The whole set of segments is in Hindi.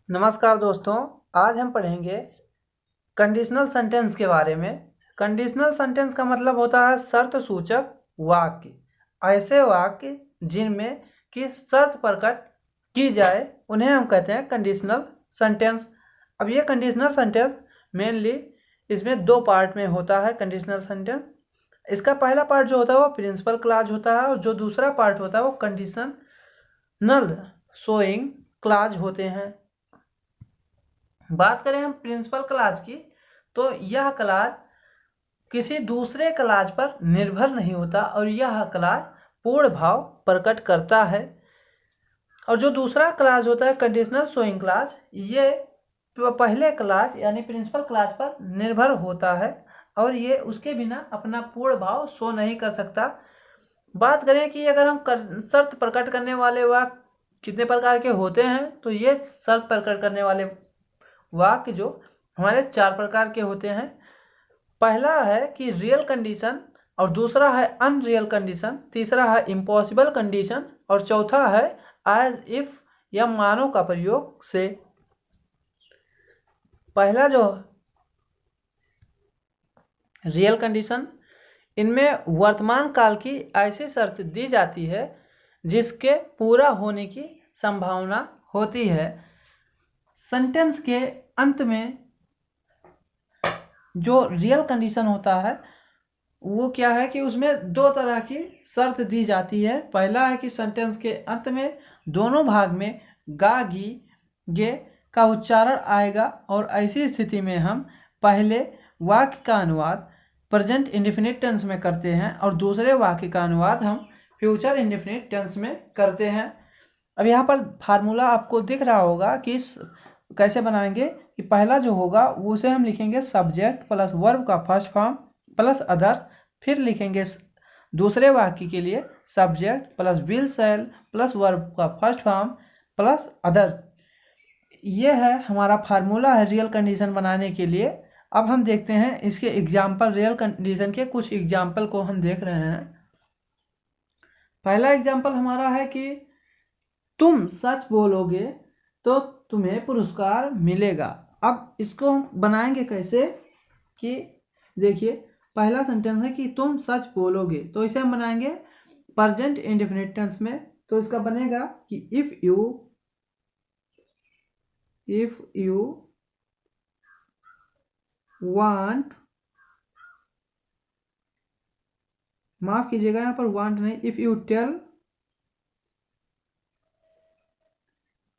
नमस्कार दोस्तों, आज हम पढ़ेंगे कंडीशनल सेंटेंस के बारे में। कंडीशनल सेंटेंस का मतलब होता है शर्त सूचक वाक्य। ऐसे वाक्य जिनमें कि शर्त प्रकट की जाए उन्हें हम कहते हैं कंडीशनल सेंटेंस। अब ये कंडीशनल सेंटेंस मेनली इसमें दो पार्ट में होता है। कंडीशनल सेंटेंस इसका पहला पार्ट जो होता है वो प्रिंसिपल क्लॉज होता है और जो दूसरा पार्ट होता है वो कंडीशनल शोइंग क्लॉज होते हैं। बात करें हम प्रिंसिपल क्लॉज की, तो यह क्लॉज किसी दूसरे क्लॉज पर निर्भर नहीं होता और यह क्लॉज पूर्ण भाव प्रकट करता है। और जो दूसरा क्लॉज होता है कंडीशनल शोइंग क्लॉज, ये पहले क्लॉज यानी प्रिंसिपल क्लॉज पर निर्भर होता है और ये उसके बिना अपना पूर्ण भाव शो नहीं कर सकता। बात करें कि अगर हम शर्त प्रकट करने वाले वाक्य कितने प्रकार के होते हैं, तो ये शर्त प्रकट करने वाले वाक्य जो हमारे चार प्रकार के होते हैं। पहला है कि रियल कंडीशन, और दूसरा है अनरियल कंडीशन, तीसरा है इम्पॉसिबल कंडीशन और चौथा है एज इफ या मानो का प्रयोग से। पहला जो रियल कंडीशन, इनमें वर्तमान काल की ऐसी शर्त दी जाती है जिसके पूरा होने की संभावना होती है। सेंटेंस के अंत में जो रियल कंडीशन होता है वो क्या है कि उसमें दो तरह की शर्त दी जाती है। पहला है कि सेंटेंस के अंत में दोनों भाग में गा गी गे का उच्चारण आएगा और ऐसी स्थिति में हम पहले वाक्य का अनुवाद प्रेजेंट इंडेफिनिट टेंस में करते हैं और दूसरे वाक्य का अनुवाद हम फ्यूचर इंडेफिनिट टेंस में करते हैं। अब यहाँ पर फार्मूला आपको दिख रहा होगा कि कैसे बनाएंगे कि पहला जो होगा वो उसे हम लिखेंगे सब्जेक्ट प्लस वर्ब का फर्स्ट फॉर्म प्लस अदर, फिर लिखेंगे दूसरे वाक्य के लिए subject plus will shell plus verb का फर्स्ट फॉर्म प्लस अदर। ये है हमारा फार्मूला है रियल कंडीशन बनाने के लिए। अब हम देखते हैं इसके एग्जाम्पल, रियल कंडीशन के कुछ एग्जाम्पल को हम देख रहे हैं। पहला एग्जाम्पल हमारा है कि तुम सच बोलोगे तो तुम्हें पुरस्कार मिलेगा। अब इसको हम बनाएंगे कैसे कि देखिए, पहला सेंटेंस है कि तुम सच बोलोगे, तो इसे हम बनाएंगे प्रेजेंट इंडेफिनिट टेंस में। तो इसका बनेगा कि इफ यू वांट, माफ कीजिएगा यहाँ पर वांट नहीं, इफ यू टेल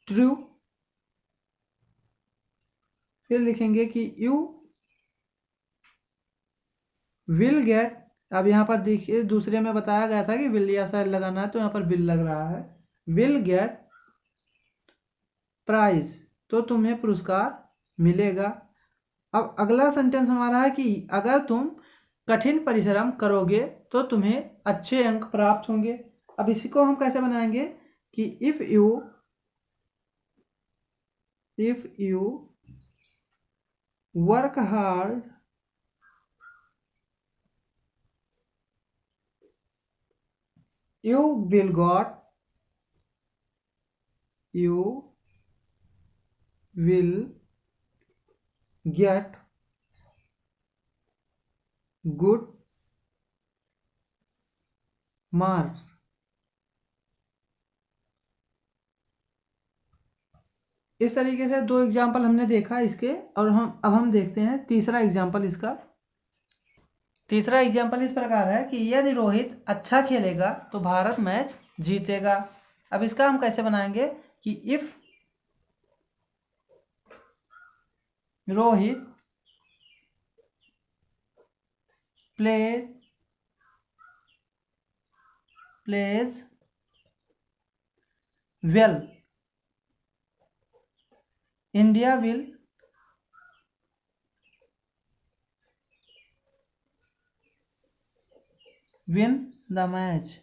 ट्रू, फिर लिखेंगे कि यू विल गेट। अब यहाँ पर देखिए दूसरे में बताया गया था कि विल या शायद लगाना है, तो यहाँ पर विल लग रहा है। विल गेट प्राइज, तो तुम्हें पुरस्कार मिलेगा। अब अगला सेंटेंस हमारा है कि अगर तुम कठिन परिश्रम करोगे तो तुम्हें अच्छे अंक प्राप्त होंगे। अब इसी को हम कैसे बनाएंगे कि if you work hard you will get good marks। इस तरीके से दो एग्जाम्पल हमने देखा इसके, और अब हम देखते हैं तीसरा एग्जाम्पल इसका। तीसरा एग्जाम्पल इस प्रकार है कि यदि रोहित अच्छा खेलेगा तो भारत मैच जीतेगा। अब इसका हम कैसे बनाएंगे कि if Rohit pledge well, India will win the match.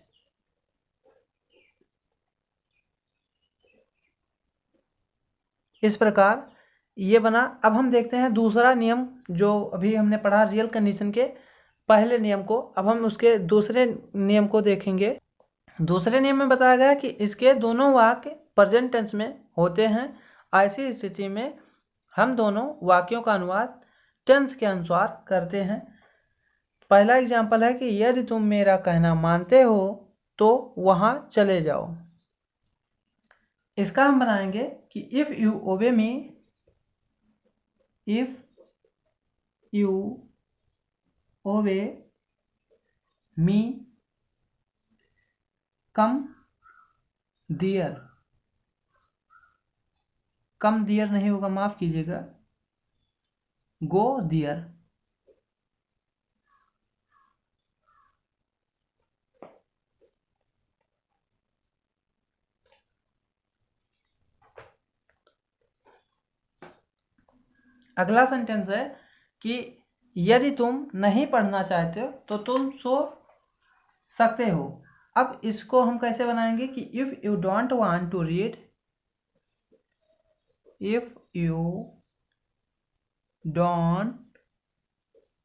इस प्रकार ये बना। अब हम देखते हैं दूसरा नियम जो अभी हमने पढ़ा रियल कंडीशन के पहले नियम को। अब हम उसके दूसरे नियम को देखेंगे। दूसरे नियम में बताया गया कि इसके दोनों वाक्य प्रेजेंट टेंस में होते हैं ऐसी स्थिति में हम दोनों वाक्यों का अनुवाद टेंस के अनुसार करते हैं। पहला एग्जाम्पल है कि यदि तुम मेरा कहना मानते हो तो वहां चले जाओ। इसका हम बनाएंगे कि इफ यू ओबे मी, इफ यू ओबे मी, कम दियर, कम दियर नहीं होगा, माफ कीजिएगा, गो दियर। अगला सेंटेंस है कि यदि तुम नहीं पढ़ना चाहते हो तो तुम सो सकते हो। अब इसको हम कैसे बनाएंगे कि if you don't want to read, if you don't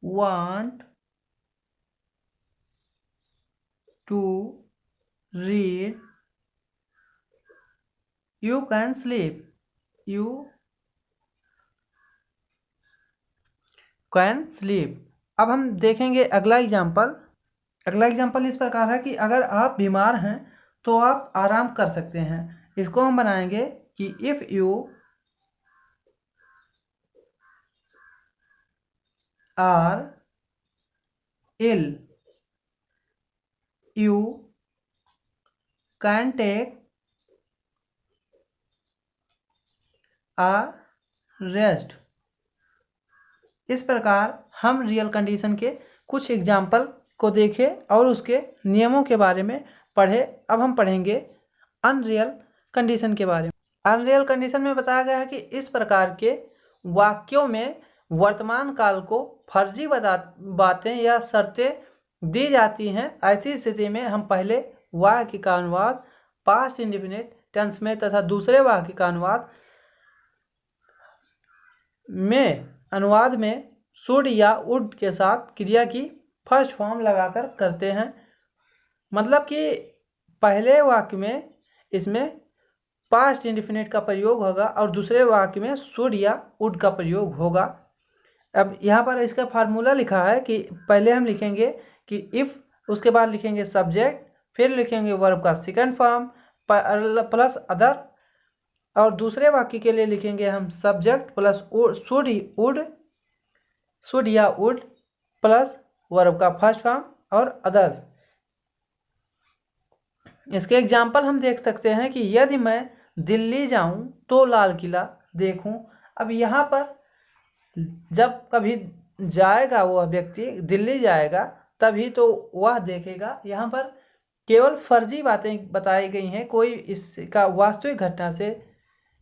want to read, you can sleep, you can sleep. अब हम देखेंगे अगला एग्जाम्पल। अगला एग्जाम्पल इस प्रकार है कि अगर आप बीमार हैं तो आप आराम कर सकते हैं। इसको हम बनाएंगे कि if you are ill, you can take a rest. इस प्रकार हम रियल कंडीशन के कुछ एग्जाम्पल को देखें और उसके नियमों के बारे में पढ़े। अब हम पढ़ेंगे अनरियल कंडीशन के बारे में। अनरियल कंडीशन में बताया गया है कि इस प्रकार के वाक्यों में वर्तमान काल को फर्जी बातें या शर्तें दी जाती हैं। ऐसी स्थिति में हम पहले वाक्य का अनुवाद पास्ट इंडेफिनिट टेंस में तथा दूसरे वाक्य का अनुवाद में शुड या वुड के साथ क्रिया की फर्स्ट फॉर्म लगाकर करते हैं। मतलब कि पहले वाक्य में इसमें पास्ट इंडेफिनिट का प्रयोग होगा और दूसरे वाक्य में शुड या वुड का प्रयोग होगा। अब यहाँ पर इसका फार्मूला लिखा है कि पहले हम लिखेंगे कि इफ, उसके बाद लिखेंगे सब्जेक्ट, फिर लिखेंगे वर्ब का सेकंड फॉर्म प्लस अदर, और दूसरे वाक्य के लिए लिखेंगे हम सब्जेक्ट प्लस शुड या वुड प्लस वर्ब का फर्स्ट फॉर्म और अदर्स। इसके एग्जाम्पल हम देख सकते हैं कि यदि मैं दिल्ली जाऊं तो लाल किला देखूं। अब यहाँ पर जब कभी जाएगा वह व्यक्ति, दिल्ली जाएगा, तभी तो वह देखेगा। यहाँ पर केवल फर्जी बातें बताई गई हैं, कोई इसका वास्तविक घटना से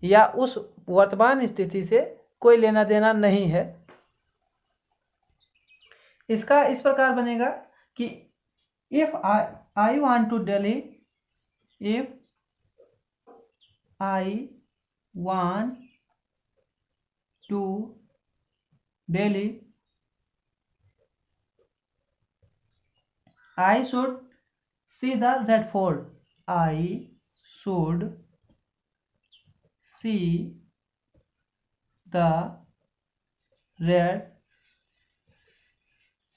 या उस वर्तमान स्थिति से कोई लेना देना नहीं है। इसका इस प्रकार बनेगा कि if I want to Delhi, if I want to Delhi, I should see the Red Fort, I should see the Red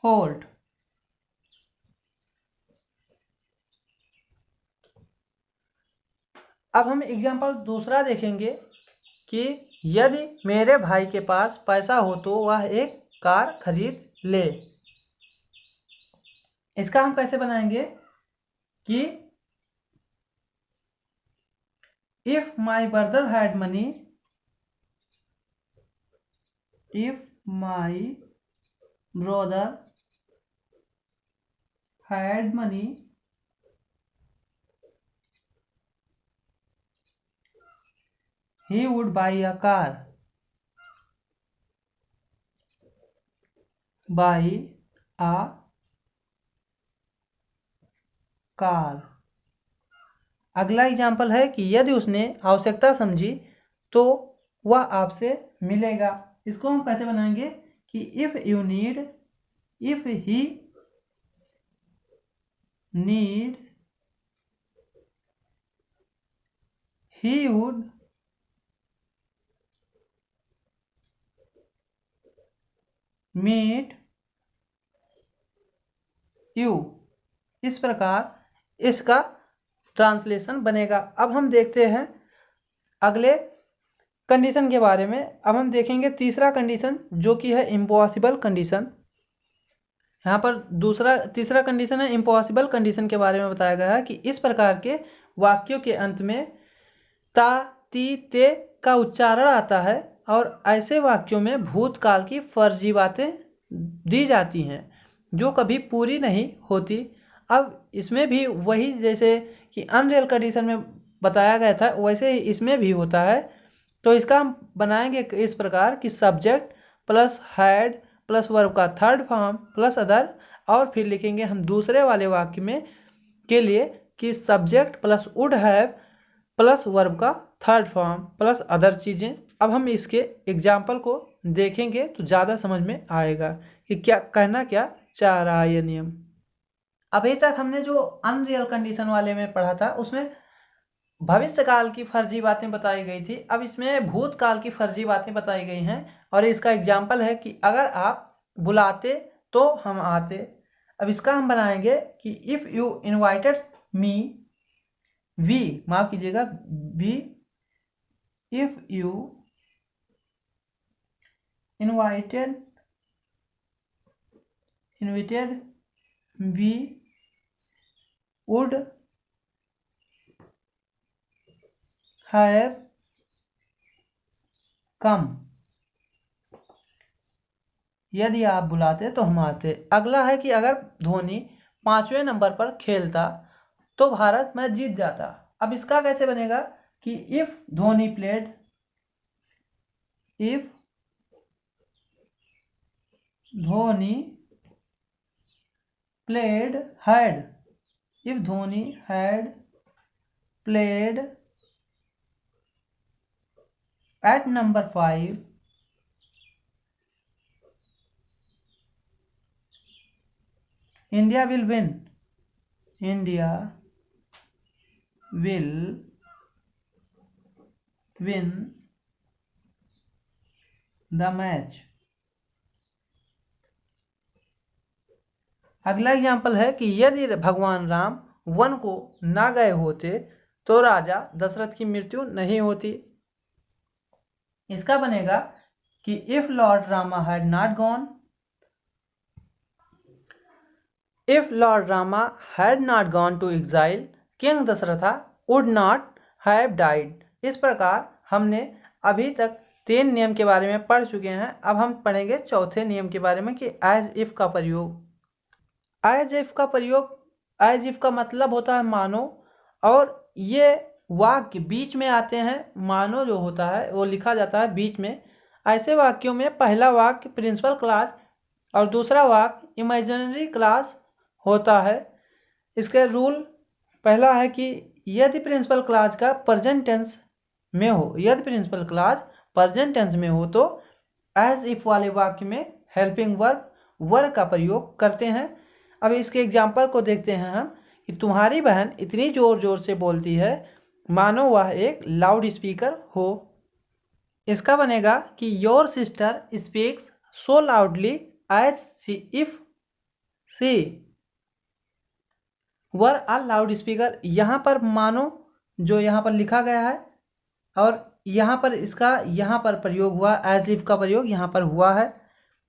Fort. अब हम एग्जाम्पल दूसरा देखेंगे कि यदि मेरे भाई के पास पैसा हो तो वह एक कार खरीद ले। इसका हम कैसे बनाएंगे कि if my brother had money, if my brother had money, he would buy a car, buy a car। अगला एग्जाम्पल है कि यदि उसने आवश्यकता समझी तो वह आपसे मिलेगा। इसको हम कैसे बनाएंगे कि if you need, if he need, he would meet you. इस प्रकार इसका ट्रांसलेशन बनेगा। अब हम देखते हैं अगले कंडीशन के बारे में। अब हम देखेंगे तीसरा कंडीशन जो कि है इम्पॉसिबल कंडीशन। यहाँ पर तीसरा कंडीशन है इम्पॉसिबल कंडीशन के बारे में बताया गया है कि इस प्रकार के वाक्यों के अंत में ता ती ते का उच्चारण आता है और ऐसे वाक्यों में भूतकाल की फर्जी बातें दी जाती हैं जो कभी पूरी नहीं होती। अब इसमें भी वही जैसे कि अनरियल कंडीशन में बताया गया था वैसे ही इसमें भी होता है। तो इसका हम बनाएंगे इस प्रकार कि subject plus had plus verb का थर्ड फॉर्म प्लस अदर, और फिर लिखेंगे हम दूसरे वाले वाक्य में के लिए कि subject plus would have plus verb का थर्ड फॉर्म प्लस अदर चीज़ें। अब हम इसके एग्जाम्पल को देखेंगे तो ज़्यादा समझ में आएगा कि क्या कहना क्या चाह रहा है ये नियम। अभी तक हमने जो अनरियल कंडीशन वाले में पढ़ा था उसमें भविष्यकाल की फर्जी बातें बताई गई थी। अब इसमें भूतकाल की फर्जी बातें बताई गई हैं और इसका एग्जाम्पल है कि अगर आप बुलाते तो हम आते। अब इसका हम बनाएंगे कि if you invited me, we माफ कीजिएगा we, if you invited we would have come. यदि आप बुलाते तो हम आते। अगला है कि अगर धोनी 5वें नंबर पर खेलता तो भारत मैच जीत जाता। अब इसका कैसे बनेगा कि if Dhoni played, if Dhoni played had, if Dhoni had played at number 5 India will win. India will win the match. अगला एग्जाम्पल है कि यदि भगवान राम वन को ना गए होते तो राजा दशरथ की मृत्यु नहीं होती। इसका बनेगा कि if Lord Rama had not gone, if Lord Rama had not gone to exile king Dasharatha would not have died. इस प्रकार हमने अभी तक 3 नियम के बारे में पढ़ चुके हैं। अब हम पढ़ेंगे चौथे नियम के बारे में कि एज इफ का प्रयोग। एज इफ का प्रयोग, एज इफ का मतलब होता है मानो, और ये वाक्य बीच में आते हैं। मानो जो होता है वो लिखा जाता है बीच में। ऐसे वाक्यों में पहला वाक्य प्रिंसिपल क्लॉज और दूसरा वाक्य इमेजिनरी क्लॉज होता है। इसके रूल पहला है कि यदि प्रिंसिपल क्लॉज का प्रेजेंट टेंस में हो, यदि प्रिंसिपल क्लॉज प्रेजेंट टेंस में हो तो एज इफ वाले वाक्य में हेल्पिंग वर्ब का प्रयोग करते हैं। अब इसके एग्जाम्पल को देखते हैं हम कि तुम्हारी बहन इतनी जोर जोर से बोलती है मानो वह एक लाउड स्पीकर हो। इसका बनेगा कि your sister speaks so loudly as she if she were a loudspeaker. यहाँ पर मानो जो यहाँ पर लिखा गया है और यहाँ पर इसका यहाँ पर प्रयोग हुआ, एज इफ का प्रयोग यहाँ पर हुआ है।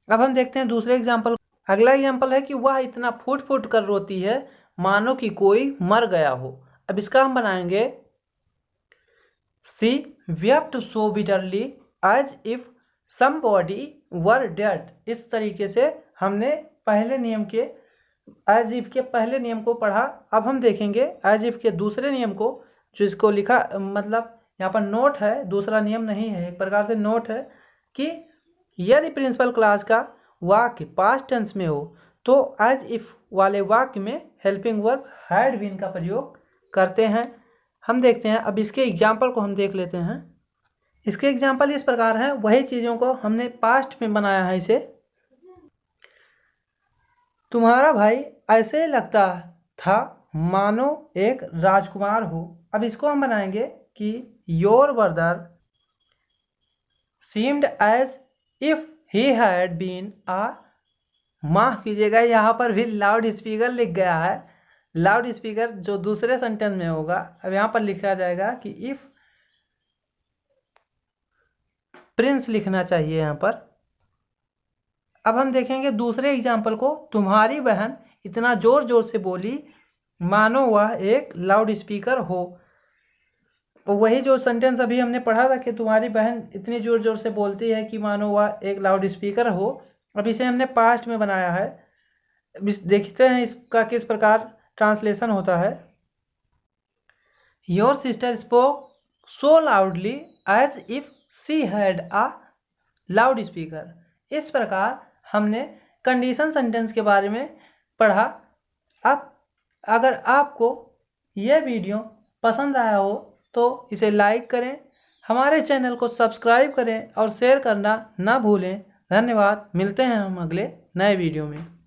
अब हम देखते हैं दूसरे एग्जाम्पल। अगला एग्जाम्पल है कि वह इतना फूट फूट कर रोती है मानो कि कोई मर गया हो। अब इसका हम बनाएंगे सी wept so bitterly as if somebody were dead। इस तरीके से हमने पहले नियम के एज इफ के पहले नियम को पढ़ा। अब हम देखेंगे एज इफ के दूसरे नियम को, जो इसको लिखा मतलब यहाँ पर नोट है, दूसरा नियम नहीं है, एक प्रकार से नोट है कि यदि प्रिंसिपल क्लॉज का वाक्य पास्ट टेंस में हो तो एज इफ वाले वाक्य में हेल्पिंग वर्ब हैड बीन का प्रयोग करते हैं। हम देखते हैं, अब इसके एग्जाम्पल को हम देख लेते हैं। इसके एग्जाम्पल इस प्रकार हैं, वही चीज़ों को हमने पास्ट में बनाया है। इसे तुम्हारा भाई ऐसे लगता था मानो एक राजकुमार हो। अब इसको हम बनाएंगे कि your brother seemed as if he had been आ, माफ़ कीजिएगा यहाँ पर भी लाउड स्पीकर लिख गया है। लाउड स्पीकर जो दूसरे सेंटेंस में होगा, अब यहाँ पर लिखा जाएगा कि इफ़, प्रिंस लिखना चाहिए यहाँ पर। अब हम देखेंगे दूसरे एग्जाम्पल को। तुम्हारी बहन इतना जोर जोर से बोली मानो वह एक लाउड स्पीकर हो। वही जो सेंटेंस अभी हमने पढ़ा था कि तुम्हारी बहन इतनी जोर जोर से बोलती है कि मानो वह एक लाउड स्पीकर हो, अब इसे हमने पास्ट में बनाया है। देखते हैं इसका किस प्रकार ट्रांसलेशन होता है। Your sister spoke so loudly as if she had a loudspeaker. इस प्रकार हमने कंडीशन सेंटेंस के बारे में पढ़ा। अब अगर आपको यह वीडियो पसंद आया हो तो इसे लाइक करें, हमारे चैनल को सब्सक्राइब करें और शेयर करना ना भूलें। धन्यवाद। मिलते हैं हम अगले नए वीडियो में।